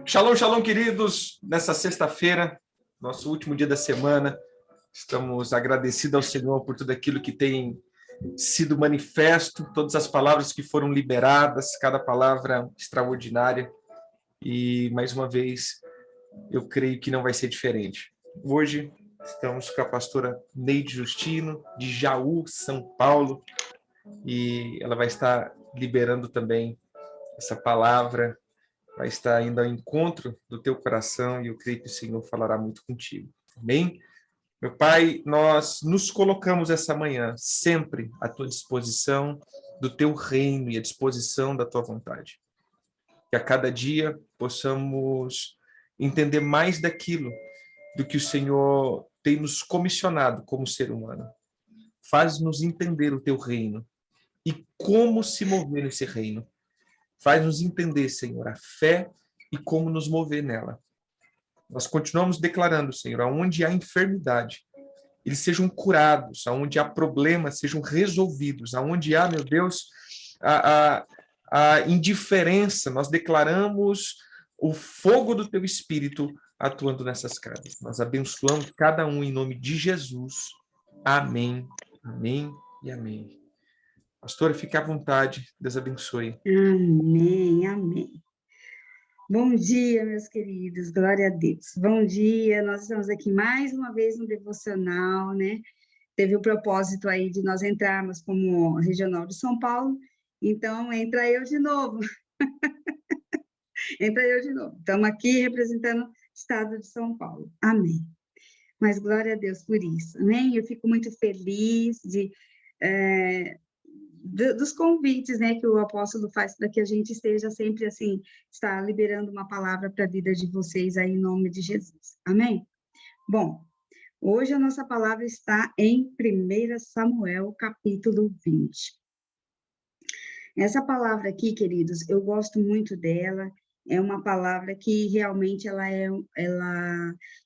Shalom, shalom, queridos. Nessa sexta-feira, nosso último dia da semana, estamos agradecidos ao Senhor por tudo aquilo que tem sido manifesto, todas as palavras que foram liberadas, cada palavra extraordinária. E, mais uma vez, eu creio que não vai ser diferente. Hoje, estamos com a pastora Neide Justino, de Jaú, São Paulo, e ela vai estar liberando também essa palavra, vai estar indo ao encontro do teu coração, e eu creio que o Senhor falará muito contigo. Amém? Meu Pai, nós nos colocamos essa manhã sempre à tua disposição do teu reino e à disposição da tua vontade. Que a cada dia possamos entender mais daquilo do que o Senhor tem nos comissionado como ser humano. Faz-nos entender o teu reino e como se mover nesse reino. Faz-nos entender, Senhor, a fé e como nos mover nela. Nós continuamos declarando, Senhor, aonde há enfermidade, eles sejam curados, aonde há problemas, sejam resolvidos, aonde há, meu Deus, a indiferença, nós declaramos o fogo do teu Espírito atuando nessas casas. Nós abençoamos cada um em nome de Jesus. Amém, amém e amém. Pastora, fique à vontade. Deus abençoe. Amém, amém. Bom dia, meus queridos, glória a Deus. Bom dia, nós estamos aqui mais uma vez no devocional, né? Teve o propósito aí de nós entrarmos como regional de São Paulo, então entra eu de novo. Entra eu de novo. Estamos aqui representando o estado de São Paulo. Amém. Mas glória a Deus por isso, amém? Eu fico muito feliz dos convites, né, que o apóstolo faz para que a gente esteja sempre assim, está liberando uma palavra para a vida de vocês aí em nome de Jesus. Amém? Bom, hoje a nossa palavra está em 1 Samuel, capítulo 20. Essa palavra aqui, queridos, eu gosto muito dela, é uma palavra que realmente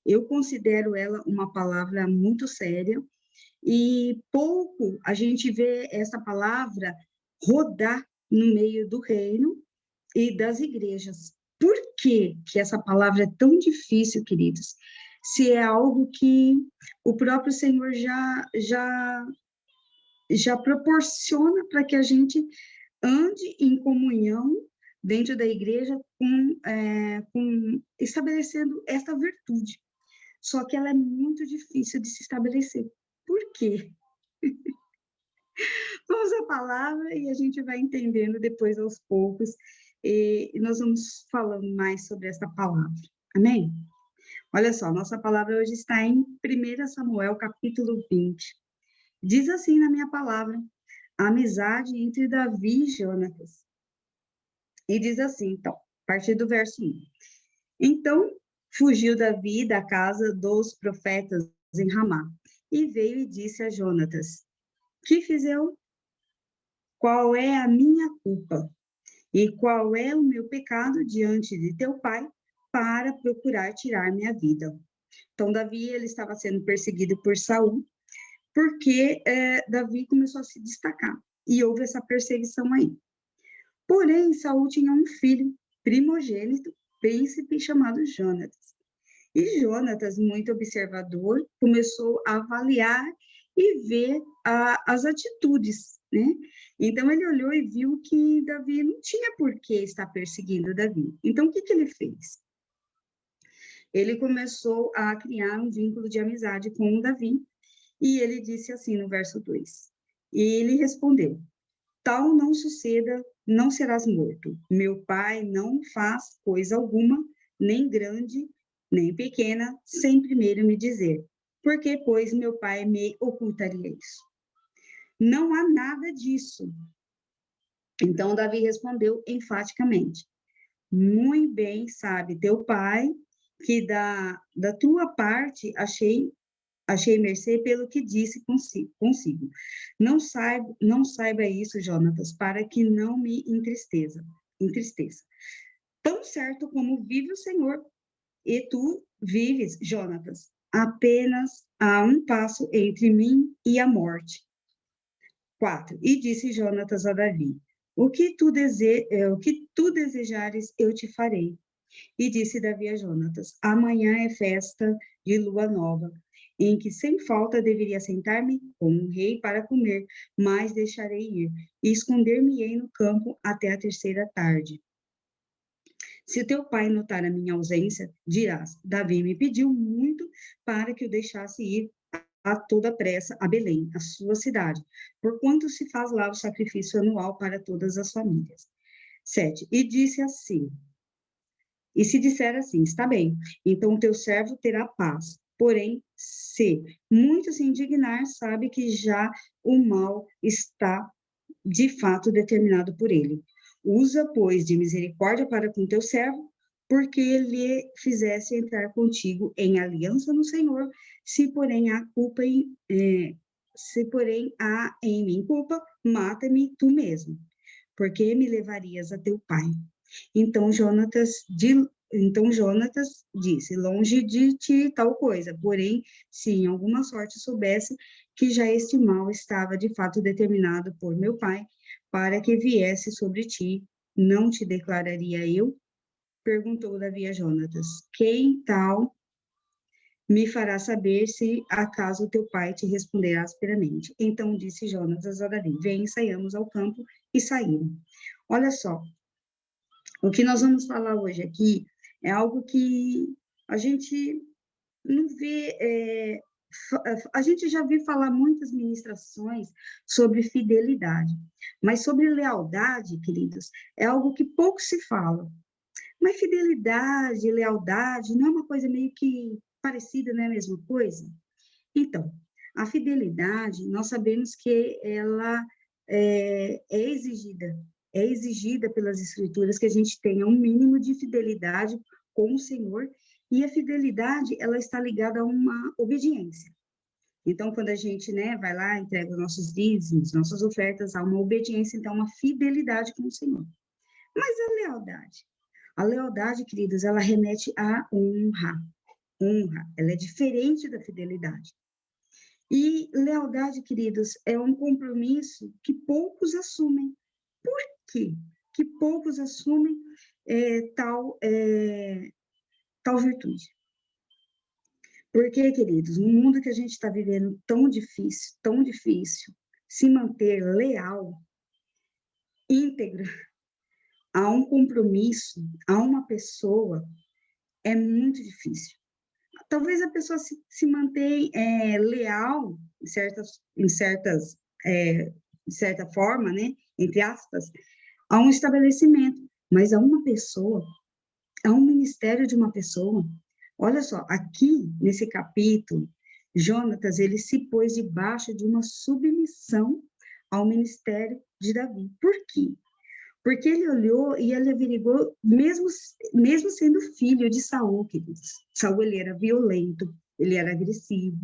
eu considero ela uma palavra muito séria, e pouco a gente vê essa palavra rodar no meio do reino e das igrejas. Por que essa palavra é tão difícil, queridos? Se é algo que o próprio Senhor já proporciona para que a gente ande em comunhão dentro da igreja com estabelecendo essa virtude. Só que ela é muito difícil de se estabelecer. Por quê? Vamos à palavra e a gente vai entendendo depois aos poucos, e nós vamos falando mais sobre essa palavra. Amém? Olha só, nossa palavra hoje está em 1 Samuel, capítulo 20. Diz assim na minha palavra, a amizade entre Davi e Jonatas. E diz assim, então, a partir do verso 1. Então, fugiu Davi da casa dos profetas em Ramá, e veio e disse a Jonatas, que fiz eu? Qual é a minha culpa? E qual é o meu pecado diante de teu pai para procurar tirar minha vida? Então, Davi, ele estava sendo perseguido por Saul, porque Davi começou a se destacar, e houve essa perseguição aí. Porém, Saul tinha um filho primogênito, príncipe, chamado Jonatas. E Jonatas, muito observador, começou a avaliar e ver as atitudes, né? Então, ele olhou e viu que Davi não tinha por que estar perseguindo Davi. Então, o que ele fez? Ele começou a criar um vínculo de amizade com Davi, e ele disse assim no verso 2, e ele respondeu, tal não suceda, não serás morto. Meu pai não faz coisa alguma, nem grande, nem pequena, sem primeiro me dizer. Por que, pois, meu pai me ocultaria isso? Não há nada disso. Então, Davi respondeu enfaticamente, muito bem sabe teu pai que da tua parte achei mercê pelo que disse consigo. Não saiba isso, Jonatas, para que não me entristeça. Tão certo como vive o Senhor, e tu vives, Jonatas, apenas há um passo entre mim e a morte. 4. E disse Jonatas a Davi, o que tu desejares, eu te farei. E disse Davi a Jonatas: amanhã é festa de lua nova, em que sem falta deveria sentar-me com o rei para comer, mas deixarei ir, e esconder-me-ei no campo até a terceira tarde. Se teu pai notar a minha ausência, dirás: Davi me pediu muito para que o deixasse ir a toda pressa a Belém, a sua cidade, porquanto se faz lá o sacrifício anual para todas as famílias. 7. E se disser assim, está bem, então o teu servo terá paz. Porém, se muito se indignar, sabe que já o mal está de fato determinado por ele. Usa, pois, de misericórdia para com teu servo, porque ele fizesse entrar contigo em aliança no Senhor, se porém há em mim culpa, mata-me tu mesmo, porque me levarias a teu pai. Então Jonatas disse: longe de ti tal coisa, porém, se em alguma sorte soubesse que já este mal estava de fato determinado por meu pai, para que viesse sobre ti, não te declararia eu? Perguntou Davi a Jonatas: quem tal me fará saber se acaso teu pai te responder asperamente? Então disse Jonatas a Davi: vem, saiamos ao campo, e saíram. Olha só, o que nós vamos falar hoje aqui é algo que a gente não vê, a gente já viu falar muitas ministrações sobre fidelidade, mas sobre lealdade, queridos, é algo que pouco se fala. Mas fidelidade, lealdade, não é uma coisa meio que parecida, não é a mesma coisa? Então, a fidelidade, nós sabemos que ela é exigida pelas escrituras que a gente tenha um mínimo de fidelidade com o Senhor, e a fidelidade, ela está ligada a uma obediência. Então, quando a gente, né, vai lá, entrega os nossos dízimos, nossas ofertas, há uma obediência, então, uma fidelidade com o Senhor. Mas a lealdade? A lealdade, queridos, ela remete à honra. Honra, ela é diferente da fidelidade. E lealdade, queridos, é um compromisso que poucos assumem. Por quê? Que poucos assumem tal virtude. Porque, queridos, no mundo que a gente está vivendo tão difícil, se manter leal, íntegro, a um compromisso, a uma pessoa, é muito difícil. Talvez a pessoa se mantenha leal, em certa forma, né, entre aspas, a um estabelecimento, mas a uma pessoa, a um ministério de uma pessoa. Olha só, aqui nesse capítulo, Jonatas, ele se pôs debaixo de uma submissão ao ministério de Davi. Por quê? Porque ele olhou e ele averigou, mesmo sendo filho de Saul, queridos. Saul, ele era violento, ele era agressivo.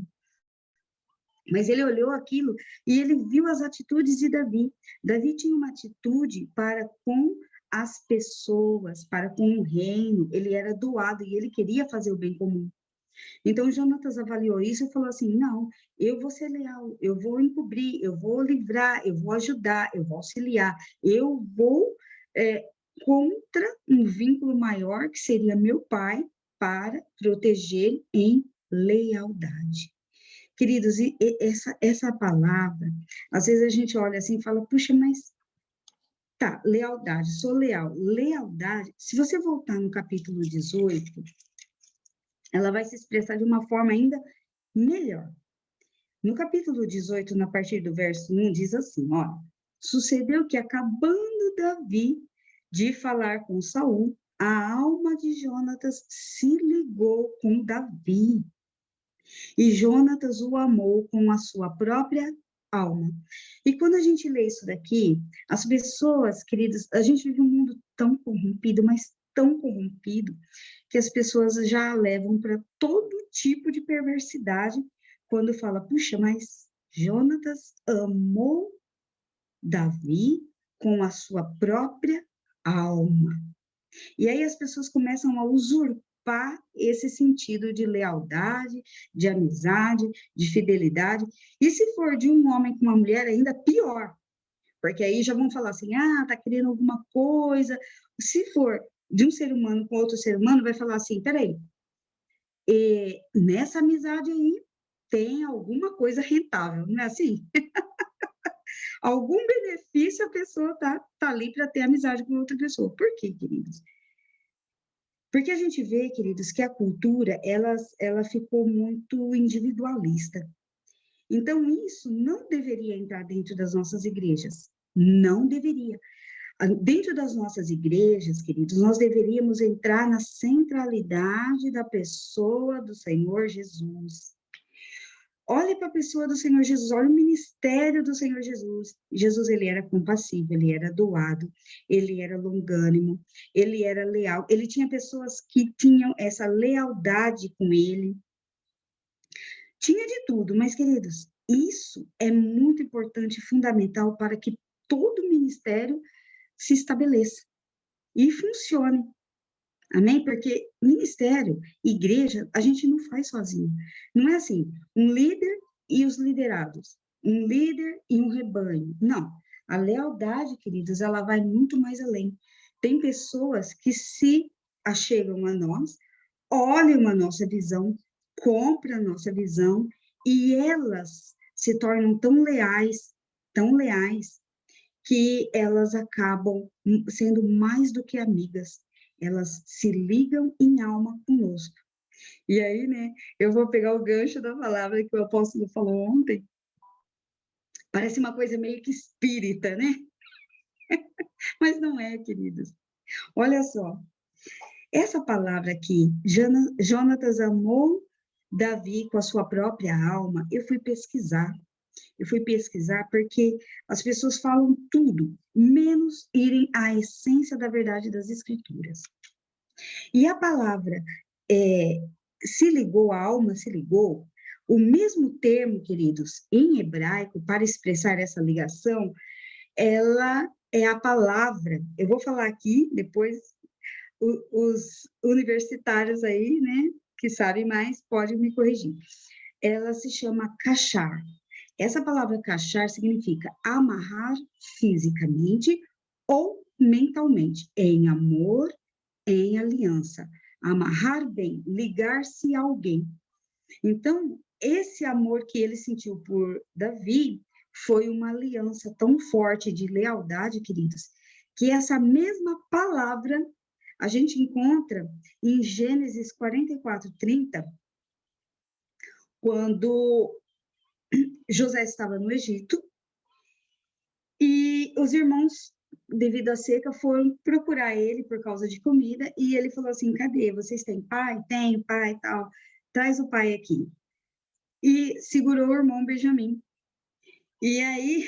Mas ele olhou aquilo e ele viu as atitudes de Davi. Davi tinha uma atitude para com as pessoas, para com o reino. Ele era doado e ele queria fazer o bem comum. Então, Jonatas avaliou isso e falou assim, não, eu vou ser leal, eu vou encobrir, eu vou livrar, eu vou ajudar, eu vou auxiliar, eu vou contra um vínculo maior, que seria meu pai, para proteger em lealdade. Queridos, e essa palavra, às vezes a gente olha assim e fala, puxa, mas tá, lealdade, sou leal. Lealdade, se você voltar no capítulo 18, ela vai se expressar de uma forma ainda melhor. No capítulo 18, na partir do verso 1, diz assim, ó, sucedeu que, acabando Davi de falar com Saul, a alma de Jonatas se ligou com Davi, e Jonatas o amou com a sua própria alma. E quando a gente lê isso daqui, as pessoas, queridos, a gente vive um mundo tão corrompido, mas tão corrompido, que as pessoas já levam para todo tipo de perversidade quando fala, puxa, mas Jonatas amou Davi com a sua própria alma. E aí as pessoas começam a usurpar esse sentido de lealdade, de amizade, de fidelidade. E se for de um homem com uma mulher, ainda pior. Porque aí já vão falar assim, tá querendo alguma coisa. Se for de um ser humano com outro ser humano vai falar assim, peraí, nessa amizade aí tem alguma coisa rentável, não é assim? Algum benefício a pessoa tá ali para ter amizade com outra pessoa. Por quê, queridos? Porque a gente vê, queridos, que a cultura, ela ficou muito individualista. Então, isso não deveria entrar dentro das nossas igrejas. Não deveria. Dentro das nossas igrejas, queridos, nós deveríamos entrar na centralidade da pessoa do Senhor Jesus. Olhe para a pessoa do Senhor Jesus, olha o ministério do Senhor Jesus. Jesus, ele era compassivo, ele era doado, ele era longânimo, ele era leal. Ele tinha pessoas que tinham essa lealdade com ele. Tinha de tudo, mas, queridos, isso é muito importante e fundamental para que todo ministério se estabeleça e funcione. Amém? Porque ministério, igreja, a gente não faz sozinho. Não é assim, um líder e os liderados, um líder e um rebanho. Não. A lealdade, queridos, ela vai muito mais além. Tem pessoas que se achegam a nós, olham a nossa visão, compram a nossa visão, e elas se tornam tão leais, que elas acabam sendo mais do que amigas, elas se ligam em alma conosco. E aí, né, eu vou pegar o gancho da palavra que o apóstolo falou ontem, parece uma coisa meio que espírita, né? Mas não é, queridos. Olha só, essa palavra aqui, Jonatas amou Davi com a sua própria alma, eu fui pesquisar porque as pessoas falam tudo, menos irem à essência da verdade das Escrituras. E a palavra se ligou, a alma se ligou, o mesmo termo, queridos, em hebraico, para expressar essa ligação, ela é a palavra, eu vou falar aqui, depois os universitários aí, né, que sabem mais, podem me corrigir. Ela se chama kashar. Essa palavra kashar significa amarrar fisicamente ou mentalmente, em amor, em aliança. Amarrar bem, ligar-se a alguém. Então, esse amor que ele sentiu por Davi foi uma aliança tão forte de lealdade, queridos, que essa mesma palavra a gente encontra em Gênesis 44:30, quando José estava no Egito e os irmãos, devido à seca, foram procurar ele por causa de comida e ele falou assim: cadê? Vocês têm pai? Tenho pai e tal. Traz o pai aqui. E segurou o irmão Benjamim. E aí,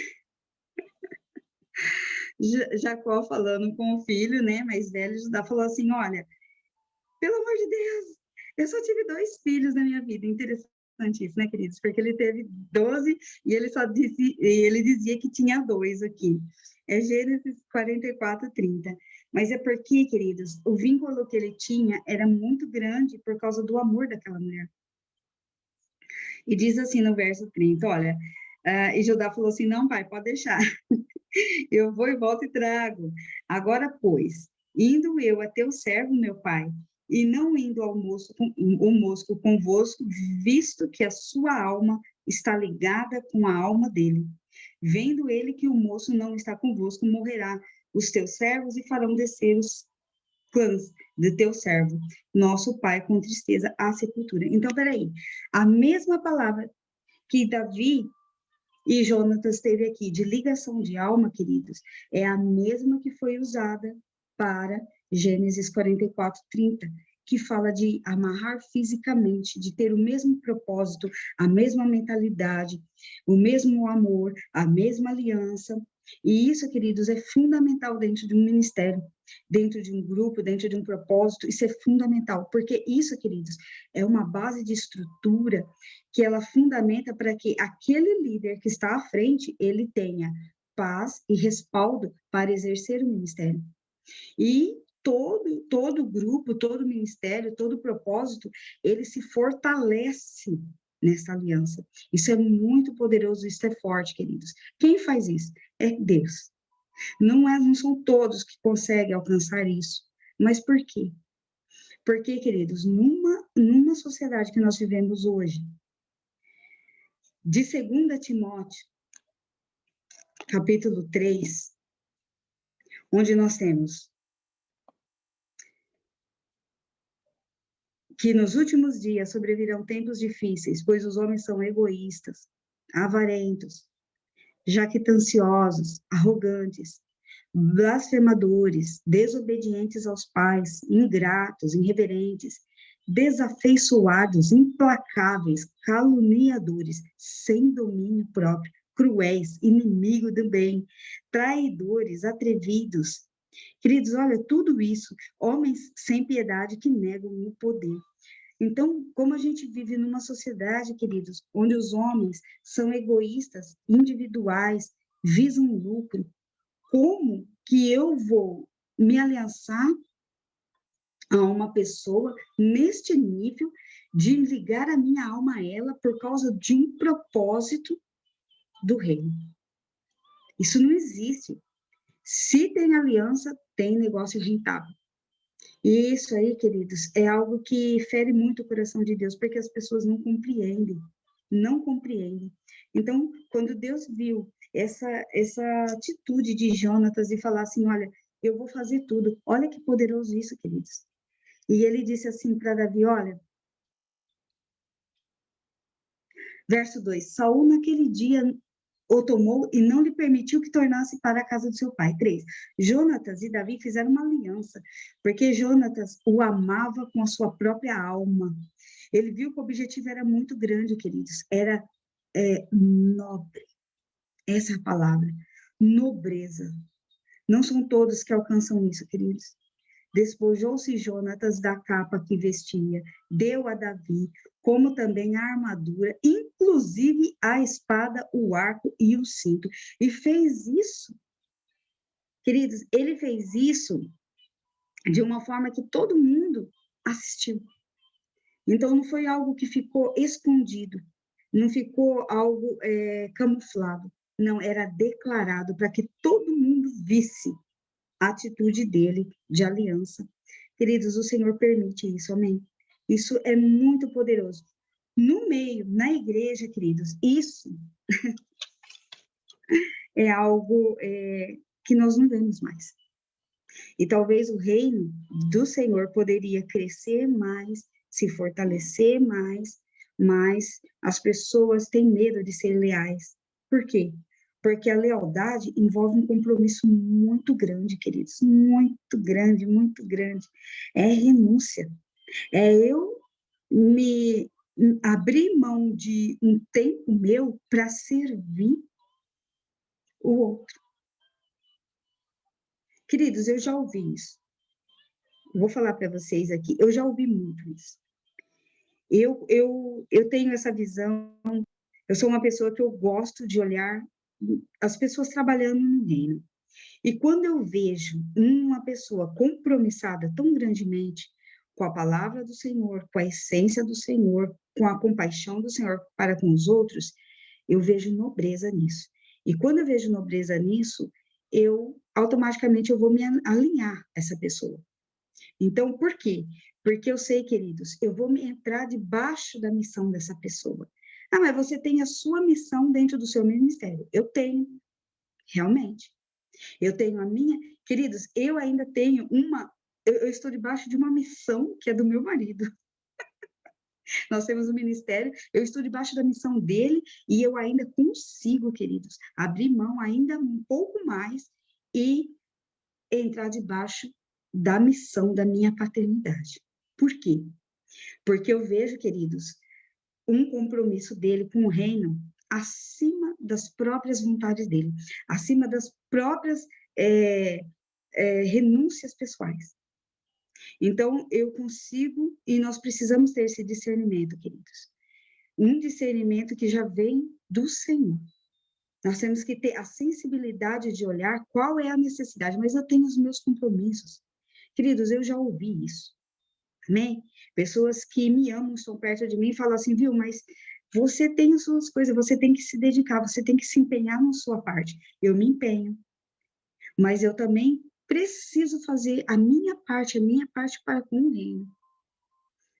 Jacó falando com o filho, né, mais velho, Judá falou assim: olha, pelo amor de Deus, eu só tive 2 filhos na minha vida. Interessante isso, né, queridos? Porque ele teve 12 e ele dizia que tinha 2 aqui. É Gênesis 44:30. Mas é porque, queridos, o vínculo que ele tinha era muito grande por causa do amor daquela mulher. E diz assim no verso 30, olha, e Judá falou assim: não, pai, pode deixar. Eu vou e volto e trago. Agora, pois, indo eu a teu servo, meu pai, e não indo ao moço convosco, visto que a sua alma está ligada com a alma dele. Vendo ele que o moço não está convosco, morrerá os teus servos e farão descer os clãs de teu servo, nosso pai, com tristeza à sepultura. Então, peraí, a mesma palavra que Davi e Jonatas teve aqui de ligação de alma, queridos, é a mesma que foi usada para Gênesis 44:30, que fala de amarrar fisicamente, de ter o mesmo propósito, a mesma mentalidade, o mesmo amor, a mesma aliança. E isso, queridos, é fundamental dentro de um ministério, dentro de um grupo, dentro de um propósito. Isso é fundamental, porque isso, queridos, é uma base de estrutura que ela fundamenta para que aquele líder que está à frente, ele tenha paz e respaldo para exercer o ministério. E todo grupo, todo ministério, todo propósito, ele se fortalece nessa aliança. Isso é muito poderoso, isso é forte, queridos. Quem faz isso? É Deus. Não são todos que conseguem alcançar isso, Mas por quê? Porque, queridos, numa sociedade que nós vivemos hoje, de 2 Timóteo, capítulo 3, onde nós temos que nos últimos dias sobrevirão tempos difíceis, pois os homens são egoístas, avarentos, jactanciosos, arrogantes, blasfemadores, desobedientes aos pais, ingratos, irreverentes, desafeiçoados, implacáveis, caluniadores, sem domínio próprio, cruéis, inimigo do bem, traidores, atrevidos. Queridos, olha, tudo isso, homens sem piedade que negam o poder. Então, como a gente vive numa sociedade, queridos, onde os homens são egoístas, individuais, visam lucro, como que eu vou me aliançar a uma pessoa neste nível de ligar a minha alma a ela por causa de um propósito do reino? Isso não existe. Se tem aliança, tem negócio rentável. E isso aí, queridos, é algo que fere muito o coração de Deus, porque as pessoas não compreendem, não compreendem. Então, quando Deus viu essa atitude de Jonatas e falar assim, olha, eu vou fazer tudo, olha que poderoso isso, queridos. E ele disse assim para Davi, olha, verso 2, Saul naquele dia o tomou e não lhe permitiu que tornasse para a casa do seu pai. 3. Jonatas e Davi fizeram uma aliança, porque Jonatas o amava com a sua própria alma. Ele viu que o objetivo era muito grande, queridos. Era nobre. Essa é a palavra. Nobreza. Não são todos que alcançam isso, queridos. Despojou-se Jonatas da capa que vestia, deu a Davi, como também a armadura, inclusive a espada, o arco e o cinto. E fez isso, queridos, ele fez isso de uma forma que todo mundo assistiu. Então, não foi algo que ficou escondido, não ficou algo camuflado, não, era declarado para que todo mundo visse a atitude dele de aliança. Queridos, o Senhor permite isso, amém? Isso é muito poderoso. No meio, na igreja, queridos, isso é algo que nós não vemos mais. E talvez o reino do Senhor poderia crescer mais, se fortalecer mais, mas as pessoas têm medo de ser leais. Por quê? Porque a lealdade envolve um compromisso muito grande, queridos, muito grande, muito grande. É renúncia. É eu me abrir mão de um tempo meu para servir o outro. Queridos, eu já ouvi isso. Vou falar para vocês aqui, eu já ouvi muito isso. Eu tenho essa visão, eu sou uma pessoa que eu gosto de olhar as pessoas trabalhando no reino. E quando eu vejo uma pessoa compromissada tão grandemente com a palavra do Senhor, com a essência do Senhor, com a compaixão do Senhor para com os outros, eu vejo nobreza nisso. E quando eu vejo nobreza nisso, automaticamente eu vou me alinhar a essa pessoa. Então, por quê? Porque eu sei, queridos, eu vou me entrar debaixo da missão dessa pessoa. Ah, mas você tem a sua missão dentro do seu ministério. Eu tenho, realmente. Eu tenho a minha. Queridos, eu ainda tenho eu estou debaixo de uma missão que é do meu marido. Nós temos um ministério, eu estou debaixo da missão dele e eu ainda consigo, queridos, abrir mão ainda um pouco mais e entrar debaixo da missão da minha paternidade. Por quê? Porque eu vejo, queridos, um compromisso dele com o reino acima das próprias vontades dele, acima das próprias renúncias pessoais. Então, eu consigo, e nós precisamos ter esse discernimento, queridos. Um discernimento que já vem do Senhor. Nós temos que ter a sensibilidade de olhar qual é a necessidade, mas eu tenho os meus compromissos. Queridos, eu já ouvi isso. Amém? Pessoas que me amam, estão perto de mim e falam assim, viu, mas você tem as suas coisas, você tem que se dedicar, você tem que se empenhar na sua parte. Eu me empenho. Mas eu também preciso fazer a minha parte para com o reino.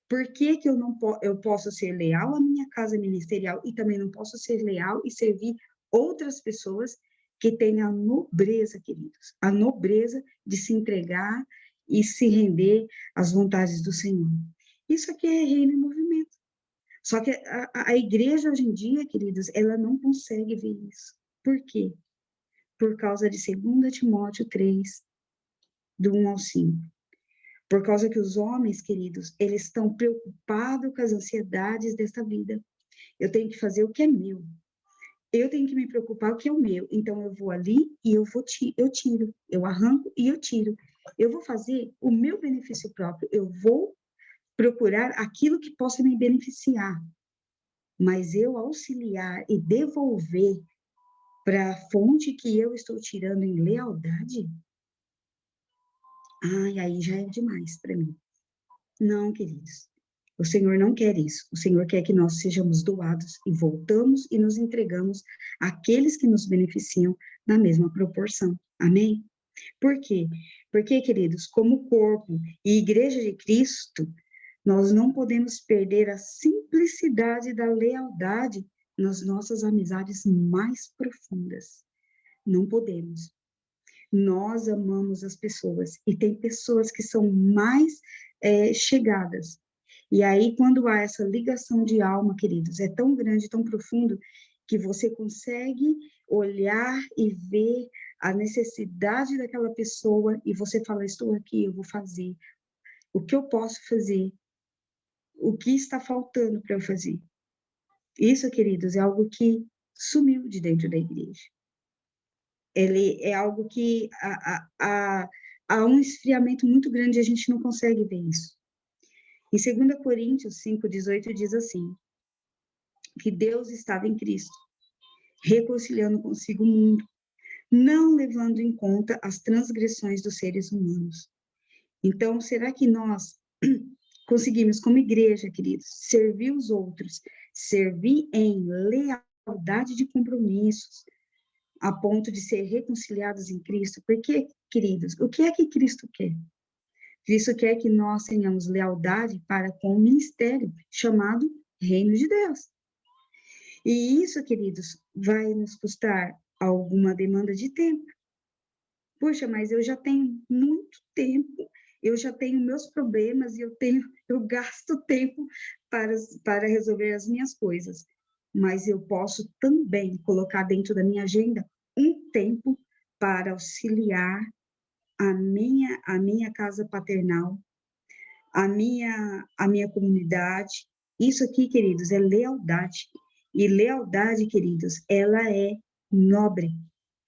Por que que eu posso ser leal à minha casa ministerial e também não posso ser leal e servir outras pessoas que têm a nobreza, queridos, a nobreza de se entregar e se render às vontades do Senhor. Isso aqui é reino em movimento. Só que a igreja hoje em dia, queridos, ela não consegue ver isso. Por quê? Por causa de 2 Timóteo 3, do 1 ao 5. Por causa que os homens, queridos, eles estão preocupados com as ansiedades desta vida. Eu tenho que fazer o que é meu. Eu tenho que me preocupar com o que é o meu. Então, eu vou ali e eu tiro. Eu arranco e eu tiro. Eu vou fazer o meu benefício próprio. Eu vou procurar aquilo que possa me beneficiar. Mas eu auxiliar e devolver para a fonte que eu estou tirando em lealdade, ai, aí já é demais para mim. Não, queridos. O Senhor não quer isso. O Senhor quer que nós sejamos doados e voltamos e nos entregamos àqueles que nos beneficiam na mesma proporção. Amém? Por quê? Porque, queridos, como corpo e igreja de Cristo, nós não podemos perder a simplicidade da lealdade nas nossas amizades mais profundas. Não podemos. Nós amamos as pessoas e tem pessoas que são mais chegadas. E aí, quando há essa ligação de alma, queridos, é tão grande, tão profundo, que você consegue olhar e ver a necessidade daquela pessoa e você fala, estou aqui, eu vou fazer. O que eu posso fazer? O que está faltando para eu fazer? Isso, queridos, é algo que sumiu de dentro da igreja. Ele é algo que há um esfriamento muito grande e a gente não consegue ver isso. Em 2 Coríntios 5,18 diz assim, que Deus estava em Cristo, reconciliando consigo o mundo, não levando em conta as transgressões dos seres humanos. Então, será que nós conseguimos, como igreja, queridos, servir os outros, servir em lealdade de compromissos, a ponto de ser reconciliados em Cristo? Porque, queridos, o que é que Cristo quer? Cristo quer que nós tenhamos lealdade para com o ministério chamado Reino de Deus. E isso, queridos, vai nos custar alguma demanda de tempo. Puxa, mas eu já tenho muito tempo, eu já tenho meus problemas e eu gasto tempo para resolver as minhas coisas. Mas eu posso também colocar dentro da minha agenda um tempo para auxiliar a minha casa paternal, a minha comunidade. Isso aqui, queridos, é lealdade. E lealdade, queridos, ela é nobre,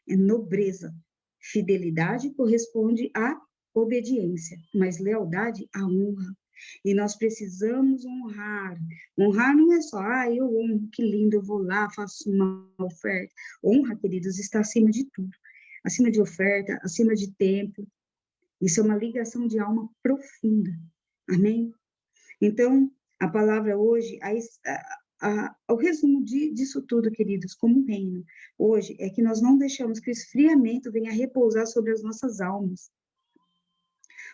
é nobreza. Fidelidade corresponde à obediência, mas lealdade à honra. E nós precisamos honrar. Honrar não é só, eu honro, que lindo, eu vou lá, faço uma oferta. Honra, queridos, está acima de tudo. Acima de oferta, acima de tempo. Isso é uma ligação de alma profunda. Amém? Então, a palavra hoje, o resumo disso tudo, queridos, como reino, hoje, é que nós não deixamos que o esfriamento venha repousar sobre as nossas almas,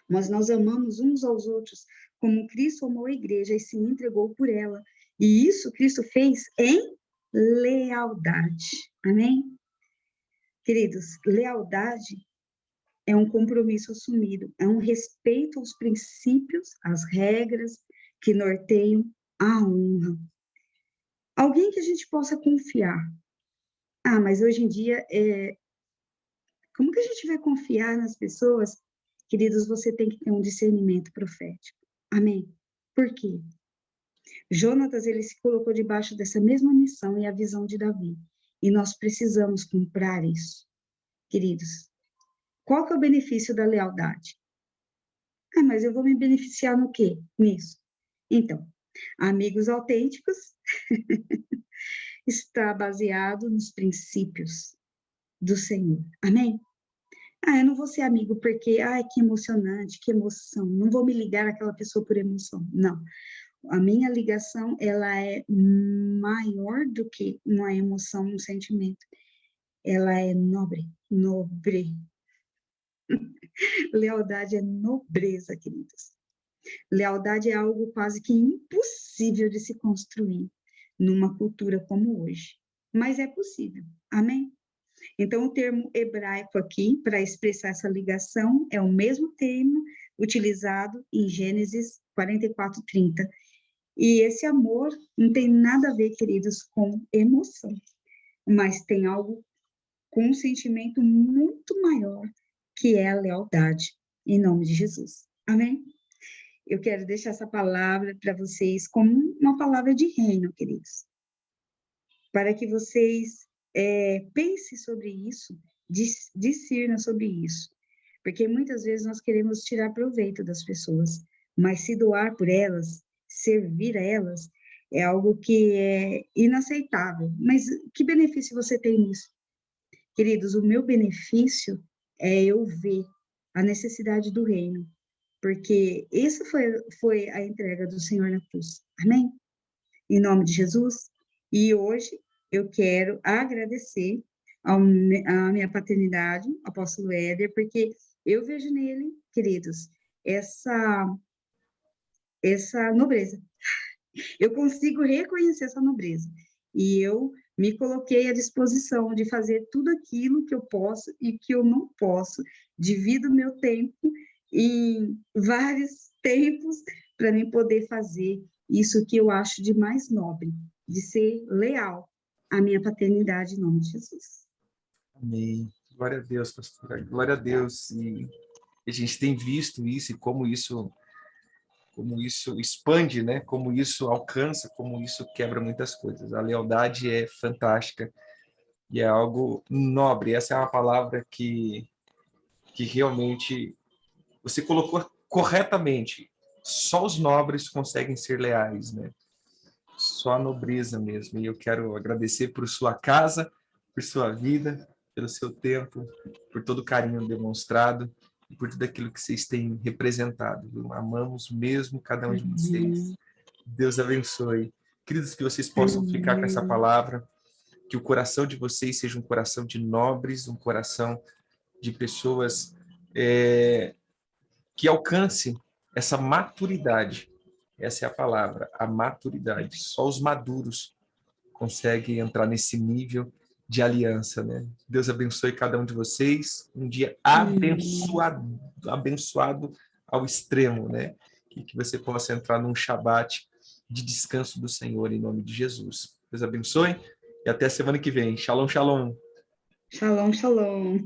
mas nós amamos uns aos outros, como Cristo amou a igreja e se entregou por ela. E isso Cristo fez em lealdade. Amém? Queridos, lealdade é um compromisso assumido, é um respeito aos princípios, às regras que norteiam a honra. Alguém que a gente possa confiar. Mas hoje em dia, como que a gente vai confiar nas pessoas? Queridos, você tem que ter um discernimento profético. Amém? Por quê? Jonatas, ele se colocou debaixo dessa mesma missão e a visão de Davi. E nós precisamos comprar isso. Queridos, qual que é o benefício da lealdade? Mas eu vou me beneficiar no quê? Nisso. Então, amigos autênticos está baseado nos princípios do Senhor. Amém? Eu não vou ser amigo porque, que emocionante, que emoção. Não vou me ligar àquela pessoa por emoção. Não. A minha ligação, ela é maior do que uma emoção, um sentimento. Ela é nobre. Lealdade é nobreza, queridos. Lealdade é algo quase que impossível de se construir numa cultura como hoje. Mas é possível. Amém? Então, o termo hebraico aqui, para expressar essa ligação, é o mesmo termo utilizado em Gênesis 44:30. E esse amor não tem nada a ver, queridos, com emoção, mas tem algo com um sentimento muito maior, que é a lealdade, em nome de Jesus. Amém? Eu quero deixar essa palavra para vocês como uma palavra de reino, queridos, para que vocês pensem sobre isso, discernam sobre isso, porque muitas vezes nós queremos tirar proveito das pessoas, mas se doar por elas, servir a elas, é algo que é inaceitável. Mas que benefício você tem nisso? Queridos, o meu benefício é eu ver a necessidade do reino, porque essa foi a entrega do Senhor na cruz. Amém? Em nome de Jesus. E hoje eu quero agradecer a minha paternidade, apóstolo Éder, porque eu vejo nele, queridos, essa nobreza. Eu consigo reconhecer essa nobreza. E eu me coloquei à disposição de fazer tudo aquilo que eu posso e que eu não posso. Divido meu tempo em vários tempos para mim poder fazer isso que eu acho de mais nobre, de ser leal à minha paternidade em nome de Jesus. Amém. Glória a Deus, pastora. Glória a Deus. E a gente tem visto isso e como isso expande, né? Como isso alcança, como isso quebra muitas coisas. A lealdade é fantástica e é algo nobre. Essa é uma palavra que realmente você colocou corretamente. Só os nobres conseguem ser leais, né? Só a nobreza mesmo. E eu quero agradecer por sua casa, por sua vida, pelo seu tempo, por todo o carinho demonstrado e por tudo aquilo que vocês têm representado. Viu? Amamos mesmo cada um de vocês. Deus abençoe. Queridos, que vocês possam ficar com essa palavra, que o coração de vocês seja um coração de nobres, um coração de pessoas que alcancem essa maturidade. Essa é a palavra, a maturidade. Só os maduros conseguem entrar nesse nível de aliança, né? Deus abençoe cada um de vocês. Um dia abençoado ao extremo, né? E que você possa entrar num Shabat de descanso do Senhor, em nome de Jesus. Deus abençoe e até a semana que vem. Shalom, shalom. Shalom, shalom.